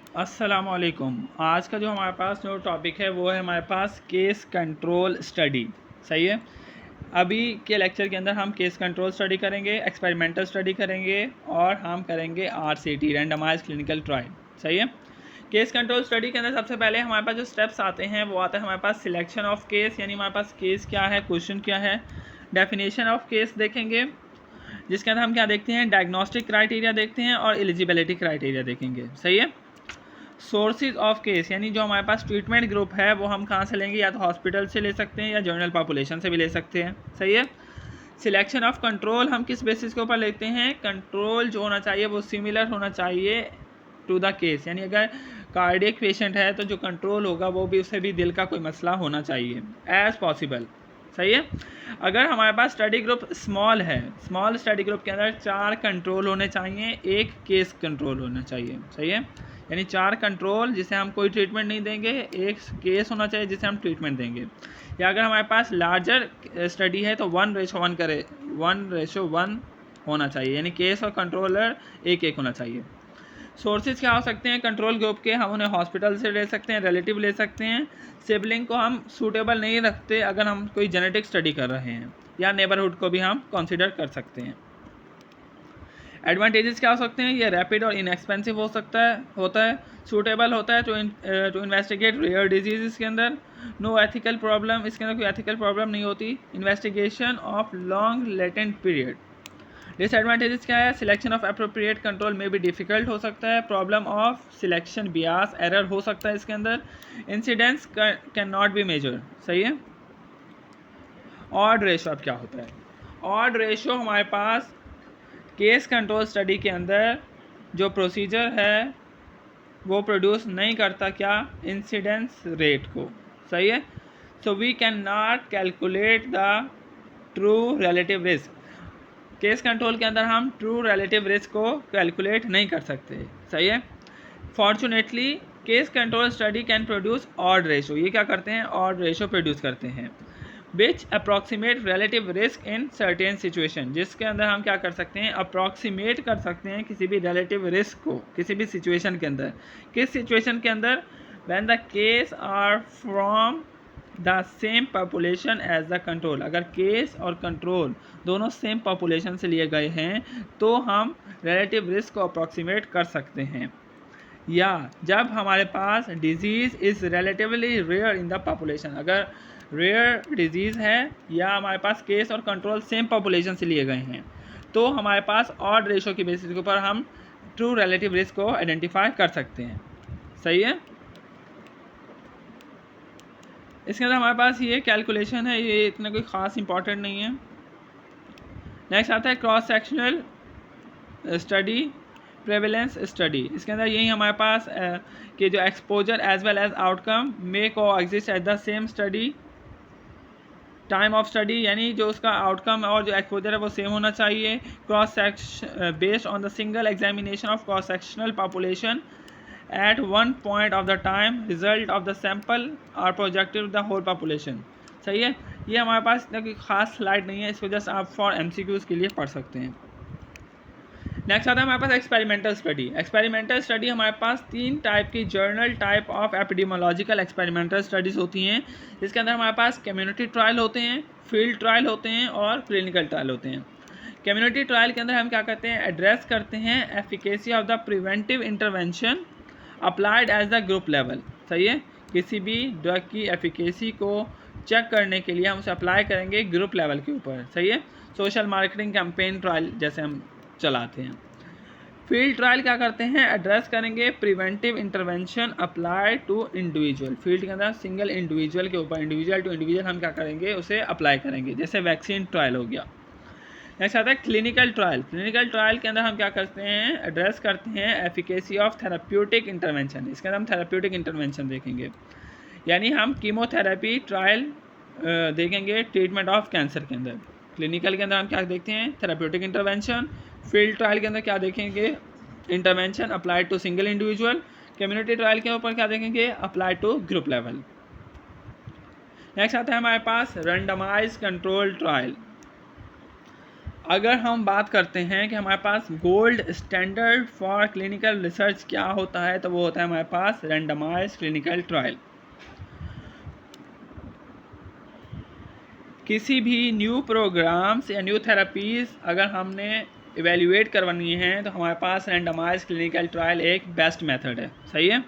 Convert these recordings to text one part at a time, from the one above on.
अस्सलामुअलैकुम। आज का जो हमारे पास जो टॉपिक है वो है हमारे पास केस कंट्रोल स्टडी। सही है। अभी के लेक्चर के अंदर हम केस कंट्रोल स्टडी करेंगे, एक्सपेरिमेंटल स्टडी करेंगे और हम करेंगे आरसीटी, रैंडमाइज्ड क्लिनिकल ट्रायल। सही है। केस कंट्रोल स्टडी के अंदर सबसे पहले हमारे पास जो स्टेप्स आते हैं वो आता है हमारे पास सिलेक्शन ऑफ केस, यानी हमारे पास केस क्या है, क्वेश्चन क्या है। डेफिनेशन ऑफ केस देखेंगे, जिसके अंदर हम क्या देखते हैं, डायग्नोस्टिक क्राइटेरिया देखते हैं और एलिजिबिलिटी क्राइटेरिया देखेंगे। सही है। सोर्सेज ऑफ केस, यानी जो हमारे पास ट्रीटमेंट ग्रुप है वो हम कहाँ से लेंगे, या तो हॉस्पिटल से ले सकते हैं या जनरल पॉपुलेशन से भी ले सकते हैं। सही है। सिलेक्शन ऑफ कंट्रोल हम किस बेसिस के ऊपर लेते हैं, कंट्रोल जो होना चाहिए वो सिमिलर होना चाहिए टू द केस, यानी अगर कार्डियक पेशेंट है तो जो कंट्रोल होगा वो भी, उससे भी दिल का कोई मसला होना चाहिए एज पॉसिबल। सही है। अगर हमारे पास स्टडी ग्रुप स्मॉल है, स्मॉल स्टडी ग्रुप के अंदर 4 कंट्रोल होने चाहिए, 1 केस कंट्रोल होना चाहिए। सही है। यानी 4 कंट्रोल जिसे हम कोई ट्रीटमेंट नहीं देंगे, 1 केस होना चाहिए जिसे हम ट्रीटमेंट देंगे। या अगर हमारे पास लार्जर स्टडी है तो 1:1 करे, 1:1 होना चाहिए, यानी केस और कंट्रोलर 1-1 होना चाहिए। सोर्सेज क्या हो सकते हैं कंट्रोल ग्रुप के, हम उन्हें हॉस्पिटल से ले सकते हैं, रिलेटिव ले सकते हैं। सिबलिंग को हम सूटेबल नहीं रखते अगर हम कोई जेनेटिक स्टडी कर रहे हैं, या नेबरहुड को भी हम कंसिडर कर सकते हैं। एडवांटेजेस क्या हो सकते हैं, ये रैपिड और इनएक्सपेंसिव होता है, सूटेबल होता है टू इन्वेस्टिगेट रेयर डिजीज़ के अंदर। नो एथिकल प्रॉब्लम, इसके अंदर कोई एथिकल प्रॉब्लम नहीं होती। Investigation of long latent period. Disadvantages क्या है, सिलेक्शन ऑफ अप्रोप्रिएट कंट्रोल में भी डिफ़िकल्ट हो सकता है, problem of selection bias, error हो सकता है इसके अंदर। Incidents can not be measure. सही है। ऑड रेशो अब क्या होता है, ऑड रेशो हमारे पास केस कंट्रोल स्टडी के अंदर जो प्रोसीजर है वो प्रोड्यूस नहीं करता क्या, इंसिडेंस रेट को। सही है। So we can not calculate the true relative risk. Case control के अंदर हम ट्रू रिलेटिव रिस्क को कैलकुलेट नहीं कर सकते। सही है। Fortunately case control study can produce odd ratio, ये क्या करते हैं, ऑड रेशो प्रोड्यूस करते हैं, which approximate relative risk in certain situation, जिसके अंदर हम क्या कर सकते हैं, अप्रॉक्सीमेट कर सकते हैं किसी भी रिलेटिव रिस्क को किसी भी सिचुएशन के अंदर। किस सिचुएशन के अंदर, when the case are from the same population as the control, अगर केस और कंट्रोल दोनों सेम पॉपुलेशन से लिए गए हैं तो हम रिलेटिव रिस्क को अप्रॉक्सीमेट कर सकते हैं। या जब हमारे पास disease is relatively rare in the population, अगर रेयर डिजीज़ है या हमारे पास केस और कंट्रोल सेम पॉपुलेशन से लिए गए हैं तो हमारे पास ऑड रेशो की बेसिस के ऊपर हम ट्रू रिलेटिव रिस्क को आइडेंटिफाई कर सकते हैं। सही है। इसके अंदर हमारे पास ये कैलकुलेशन है, ये इतना कोई ख़ास इंपॉर्टेंट नहीं है। नेक्स्ट आता है cross sectional study, prevalence study. इसके अंदर यही हमारे पास कि जो exposure as well as outcome may coexist at the same study time of study, यानी जो उसका आउटकम और जो एक्सपोजर है वो सेम होना चाहिए। Cross section based on the single examination of cross sectional population at one point of the time, result of the sample are projected the whole population. सही है। ये हमारे पास इतना कोई खास स्लाइड नहीं है, इसको जस्ट आप फॉर MCQs के लिए पढ़ सकते हैं। नेक्स्ट आता है हमारे पास एक्सपेरिमेंटल स्टडी। एक्सपेरिमेंटल स्टडी हमारे पास 3 टाइप की journal type of epidemiological experimental studies होती हैं, जिसके अंदर हमारे पास कम्युनिटी ट्रायल होते हैं, फील्ड ट्रायल होते हैं और क्लिनिकल ट्रायल होते हैं। कम्युनिटी ट्रायल के अंदर हम क्या करते हैं, एड्रेस करते हैं efficacy of the preventive intervention applied as the group level. सही है। किसी भी ड्रग की एफिकेसी को चेक करने के लिए हम उसे अप्लाई करेंगे ग्रुप लेवल के ऊपर। सही है। सोशल मार्केटिंग कैंपेन ट्रायल जैसे हम चलाते हैं। फील्ड ट्रायल क्या करते हैं, एड्रेस करेंगे preventive intervention apply to individual. Field के अंदर सिंगल इंडिविजुअल के ऊपर, इंडिविजुअल टू इंडिविजुअल हम क्या करेंगे, उसे अप्लाई करेंगे, जैसे वैक्सीन ट्रायल हो गया। नेक्स्ट आता है क्लिनिकल ट्रायल। क्लिनिकल ट्रायल के अंदर हम क्या करते हैं, एड्रेस करते हैं एफिकेसी ऑफ थेराप्यूटिक इंटरवेंशन। इसके अंदर हम थेराप्यूटिक इंटरवेंशन देखेंगे, यानी हम कीमोथेरेपी ट्रायल देखेंगे ट्रीटमेंट ऑफ कैंसर के अंदर। क्लिनिकल के अंदर हम क्या देखते हैं, थेराप्यूटिक इंटरवेंशन। फील्ड ट्रायल के अंदर क्या देखेंगे, intervention applied to single individual. Community trial के ऊपर क्या देखेंगे, applied to group level. Next आता है हमारे पास रैंडमाइज्ड कंट्रोल ट्रायल। अगर हम बात करते हैं कि हमारे पास gold standard for clinical research क्या होता है, तो वो होता है हमारे पास रैंडमाइज्ड क्लिनिकल ट्रायल। किसी भी न्यू प्रोग्राम्स या न्यू थेरेपीज़ अगर हमने इवेल्युएट करवानी है तो हमारे पास रैंडमाइज्ड क्लिनिकल ट्रायल एक बेस्ट मेथड है। सही है।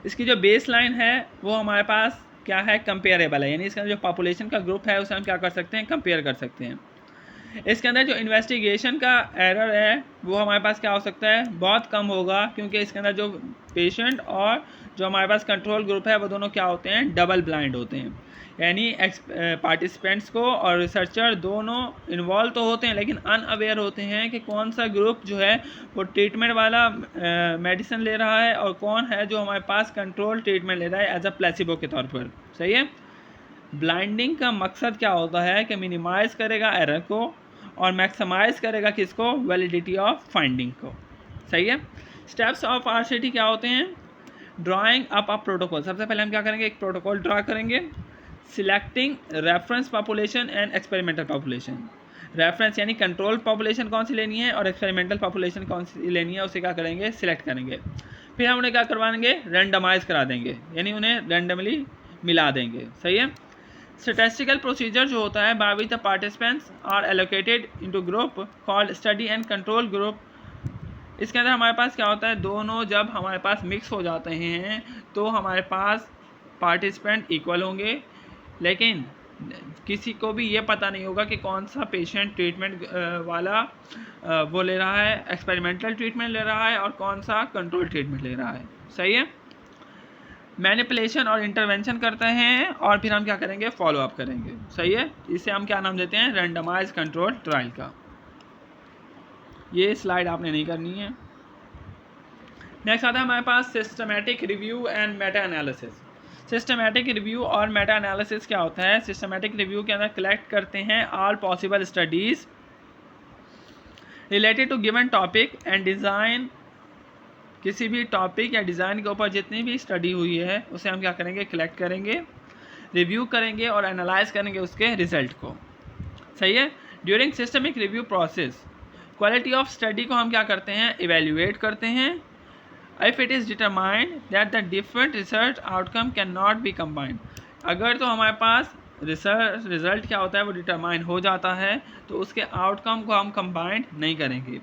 इसकी जो बेस लाइन है वो हमारे पास क्या है, कंपेयरेबल है, यानी इसका जो पॉपुलेशन का ग्रुप है उसे हम क्या कर सकते हैं, कंपेयर कर सकते हैं। इसके अंदर जो इन्वेस्टिगेशन का एरर है वो हमारे पास क्या हो सकता है, बहुत कम होगा, क्योंकि इसके अंदर जो पेशेंट और जो हमारे पास कंट्रोल ग्रुप है वो दोनों क्या होते हैं, डबल ब्लाइंड होते हैं। यानी पार्टिसिपेंट्स को और रिसर्चर दोनों इन्वॉल्व तो होते हैं लेकिन अनअवेयर होते हैं कि कौन सा ग्रुप जो है वो ट्रीटमेंट वाला मेडिसिन ले रहा है और कौन है जो हमारे पास कंट्रोल ट्रीटमेंट ले रहा है एज अ प्लेसिबो के तौर पर। सही है। ब्लाइंडिंग का मकसद क्या होता है कि मिनिमाइज़ करेगा एरर को और मैक्सिमाइज़ करेगा किसको, वैलिडिटी ऑफ फाइंडिंग को। सही है। स्टेप्स ऑफ RCT क्या होते हैं, ड्राइंग अप अ प्रोटोकॉल। सबसे पहले हम क्या करेंगे, एक प्रोटोकॉल ड्रा करेंगे। Selecting reference population and experimental population. Reference यानी कंट्रोल पॉपुलेशन कौन सी लेनी है और एक्सपेरिमेंटल पॉपुलेशन कौन सी लेनी है, उसे क्या करेंगे, सिलेक्ट करेंगे। फिर हम उन्हें क्या करवाएंगे, रैंडमाइज करा देंगे, यानी उन्हें रैंडमली मिला देंगे। सही है। स्टैटिस्टिकल प्रोसीजर जो होता है, by which the participants are allocated into group called study and control group. इसके अंदर हमारे पास क्या होता है, दोनों जब हमारे पास मिक्स हो जाते हैं तो हमारे पास पार्टिसिपेंट इक्वल होंगे, लेकिन किसी को भी ये पता नहीं होगा कि कौन सा पेशेंट ट्रीटमेंट वाला वो ले रहा है, एक्सपेरिमेंटल ट्रीटमेंट ले रहा है और कौन सा कंट्रोल ट्रीटमेंट ले रहा है। सही है। मैनिपुलेशन और इंटरवेंशन करते हैं और फिर हम क्या करेंगे, फॉलो अप करेंगे। सही है। इसे हम क्या नाम देते हैं, रैंडमाइज कंट्रोल ट्रायल का। ये स्लाइड आपने नहीं करनी है। नेक्स्ट आता है हमारे पास systematic review and meta analysis. Systematic review और मेटा एनालिसिस क्या होता है, सिस्टमैटिक रिव्यू के अंदर कलेक्ट करते हैं all possible studies related to given topic and design. किसी भी टॉपिक या डिज़ाइन के ऊपर जितनी भी स्टडी हुई है उसे हम क्या करेंगे, कलेक्ट करेंगे, रिव्यू करेंगे और एनालाइज करेंगे उसके रिजल्ट को। सही है। During systemic review process quality of study को हम क्या करते हैं, इवेल्युएट करते हैं। If it is determined that the different research outcome can not B combined. अगर तो हमारे पास रिजल्ट क्या होता है वो डिटरमाइन हो जाता है तो उसके आउटकम को हम कंबाइंड नहीं करेंगे।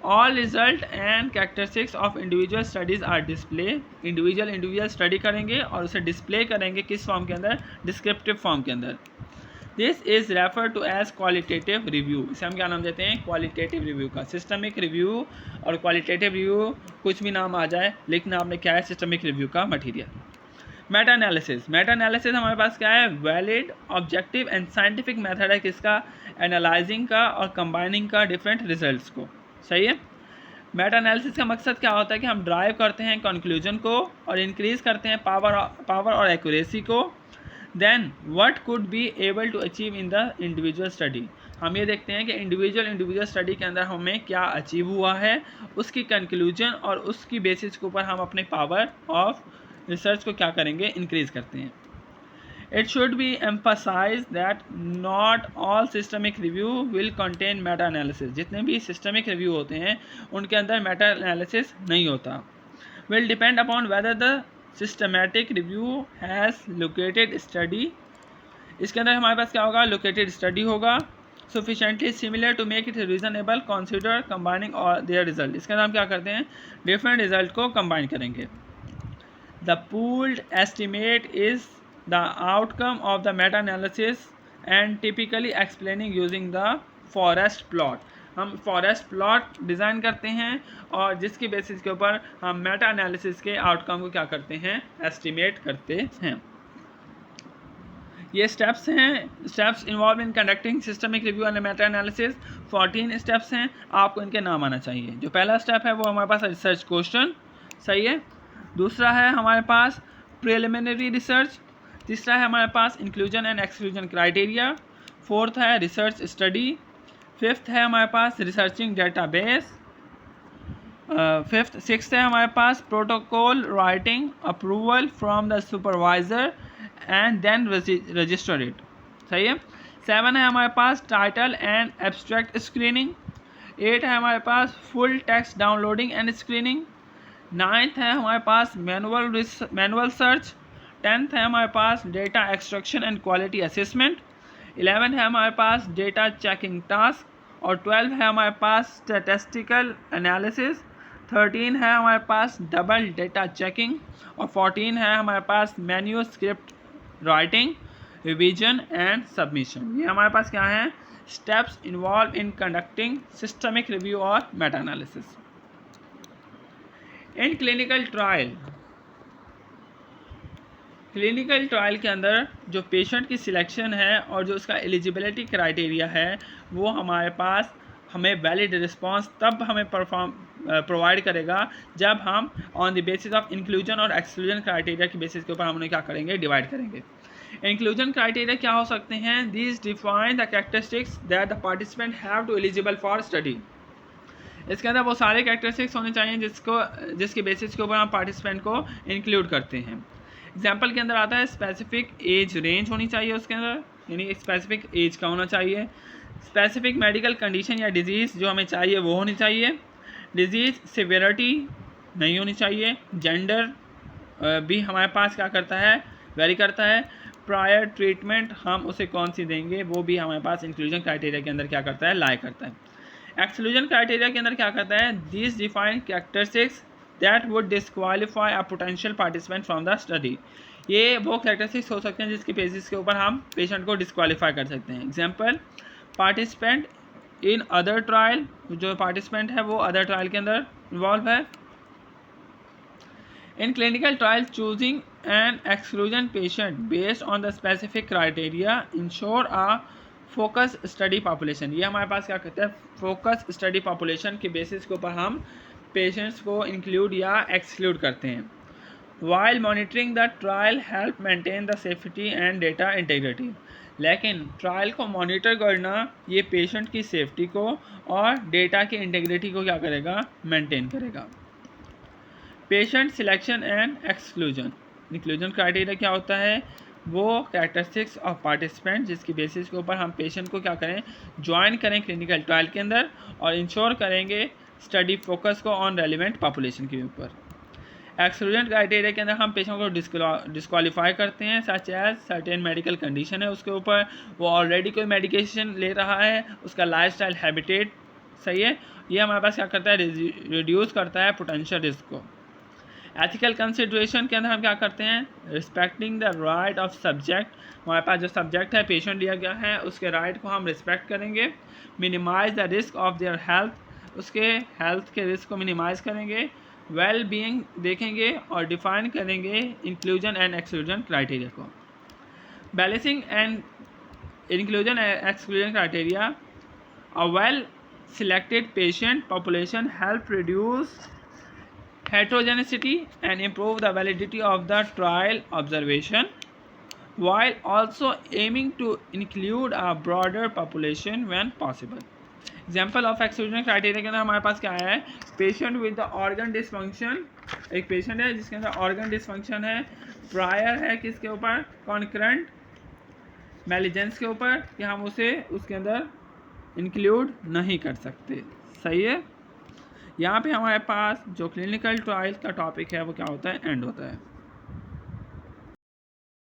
All result and characteristics of individual studies are display. Individual study करेंगे और उसे डिस्प्ले करेंगे किस फॉर्म के अंदर, डिस्क्रिप्टिव फॉर्म के अंदर। This is refer to as qualitative review. इसे हम क्या नाम देते हैं, क्वालिटेटिव रिव्यू का। सिस्टमिक रिव्यू और क्वालिटेटिव रिव्यू कुछ भी नाम आ जाए, लेकिन आपने क्या है, सिस्टमिक रिव्यू का material. Meta analysis. Meta analysis हमारे पास क्या है, valid objective and scientific method है किसका, एनालाइजिंग का और कंबाइनिंग का डिफरेंट रिजल्ट्स को। सही है। मेटा एनालिसिस का मकसद क्या होता है कि हम ड्राइव करते हैं कंक्लूजन को और इंक्रीज़ करते हैं पावर और एक्यूरेसी को। Then what could be able to achieve in the individual study. हम ये देखते हैं कि इंडिविजुअल स्टडी के अंदर हमें क्या अचीव हुआ है, उसकी कंक्लूजन और उसकी बेसिस के ऊपर हम अपने पावर ऑफ रिसर्च को क्या करेंगे, इंक्रीज करते हैं। It should be emphasise that not all systemic review will contain meta analysis. जितने भी सिस्टमिक रिव्यू होते हैं उनके अंदर मेटा एनालिसिस नहीं होता। Will depend upon whether the systematic review has located study. इसके अंदर हमारे पास क्या होगा, लोकेटेड स्टडी होगा। Sufficiently similar to make it reasonable consider combining और देयर रिजल्ट। इसके अंदर हम क्या करते हैं, डिफरेंट रिजल्ट को कंबाइन करेंगे। The pooled estimate is the outcome of the meta analysis and typically explaining using the forest plot. हम फॉरेस्ट प्लॉट डिज़ाइन करते हैं और जिसकी बेसिस के ऊपर हम मेटा एनालिसिस के आउटकम को क्या करते हैं, एस्टिमेट करते हैं। ये स्टेप्स हैं, steps involve in conducting systemic review and meta analysis. 14 steps हैं, आपको इनके नाम आना चाहिए। जो पहला स्टेप है वो हमारे पास रिसर्च क्वेश्चन। सही है। दूसरा है हमारे पास प्रिलिमिनरी रिसर्च। तीसरा है हमारे पास inclusion and exclusion criteria. Fourth है रिसर्च स्टडी। फिफ्थ है हमारे पास रिसर्चिंग डेटाबेस। सिक्स्थ है हमारे पास protocol writing, approval from the supervisor and then register it. सही है। 7 है हमारे पास टाइटल एंड एब्स्ट्रैक्ट स्क्रीनिंग। 8 है हमारे पास full text downloading and screening. 9th है हमारे पास मैनुअल सर्च। 10th है हमारे पास data extraction and quality assessment. 11 है हमारे पास डेटा चेकिंग टास्क और 12 है हमारे पास स्टैटिस्टिकल एनालिसिस। 13 है हमारे पास डबल डेटा चेकिंग और 14 है हमारे पास manuscript writing, revision and submission. ये हमारे पास क्या है, steps involve in conducting systemic review और मेटा एनालिसिस। इन क्लिनिकल ट्रायल के अंदर जो पेशेंट की सिलेक्शन है और जो उसका एलिजिबिलिटी क्राइटेरिया है वो हमारे पास हमें वैलिड रिस्पांस तब हमें प्रोवाइड करेगा जब हम on the basis of inclusion और एक्सक्लूजन क्राइटेरिया के बेसिस के ऊपर हम उन्हें क्या करेंगे, डिवाइड करेंगे। इंक्लूजन क्राइटेरिया क्या हो सकते हैं, these define the characteristics that the participant have to eligible for study. इसके अंदर वो सारे कैरेक्टरिस्टिक्स होने चाहिए जिसके बेसिस के ऊपर हम पार्टिसिपेंट को इंक्लूड करते हैं। एग्जाम्पल के अंदर आता है स्पेसिफिक एज रेंज होनी चाहिए उसके अंदर, यानी एक स्पेसिफिक एज का होना चाहिए। स्पेसिफिक मेडिकल कंडीशन या डिजीज़ जो हमें चाहिए वो होनी चाहिए। डिजीज़ सिवियरिटी नहीं होनी चाहिए। जेंडर भी हमारे पास क्या करता है, वेरी करता है। प्रायर ट्रीटमेंट हम उसे कौन सी देंगे वो भी हमारे पास इंक्लूजन क्राइटेरिया के अंदर क्या करता है, लाई करता है। एक्सक्लूजन क्राइटेरिया के अंदर क्या करता है, this define characteristics that would disqualify a potential participant from the study. ये वो कैरेक्टरिस्टिक्स हो सकते हैं जिसके बेसिस के ऊपर हम पेशेंट को डिस्क्वालीफाई कर सकते हैं। Example, participant in other trial, जो पार्टिसिपेंट है वो अदर ट्रायल के अंदर इन्वॉल्व है। इन clinical trial choosing N exclusion patient based on the specific criteria ensure a focus study population. ये हमारे पास क्या कहते हैं, फोकस स्टडी पॉपुलेशन के बेसिस के ऊपर हम पेशेंट्स को इंक्लूड या एक्सक्लूड करते हैं। While monitoring the trial help maintain the safety and data integrity. लेकिन ट्रायल को मॉनिटर करना ये पेशेंट की सेफ्टी को और डेटा की इंटीग्रिटी को क्या करेगा, मेंटेन करेगा। Patient selection and exclusion. Inclusion criteria क्या होता है, वो कैरेक्टरिस्टिक्स ऑफ पार्टिसिपेंट जिसकी बेसिस के ऊपर हम पेशेंट को क्या करें, ज्वाइन करें क्लिनिकल ट्रायल के अंदर और इंश्योर करेंगे स्टडी फोकस को ऑन रेलिवेंट पॉपुलेशन के ऊपर। एक्सक्लूजन क्राइटेरिया के अंदर हम पेशेंट को डिस्क्वालीफाई करते हैं such as certain medical condition है उसके ऊपर, वो ऑलरेडी कोई मेडिकेशन ले रहा है, उसका लाइफस्टाइल हैबिटेट सही है, ये हमारे पास क्या करता है, रिड्यूस करता है पोटेंशियल रिस्क को। एथिकल कंसिडरेशन के अंदर हम क्या करते हैं, respecting the right of subject, हमारे पास जो सब्जेक्ट है पेशेंट लिया गया है उसके राइट को हम रिस्पेक्ट करेंगे। Minimise the risk of their health, उसके हेल्थ के रिस्क को मिनिमाइज़ करेंगे। वेल बीइंग देखेंगे और डिफाइन करेंगे इंक्लूजन एंड एक्सक्लूजन क्राइटेरिया को। Balancing and inclusion and exclusion criteria, a well selected patient population help reduce heterogeneity and improve the validity of the trial observation while also aiming to include a broader population when possible. Example of exclusion criteria के अंदर हमारे पास क्या है, patient with the organ dysfunction, एक patient है जिसके अंदर ऑर्गन डिसफंक्शन है, प्रायर है किसके ऊपर, कॉन्करेंट मैलिजेंस के ऊपर, कि हम उसे उसके अंदर इंक्लूड नहीं कर सकते। सही है, यहाँ पे हमारे पास जो क्लिनिकल ट्रायल का टॉपिक है वो क्या होता है, एंड होता है।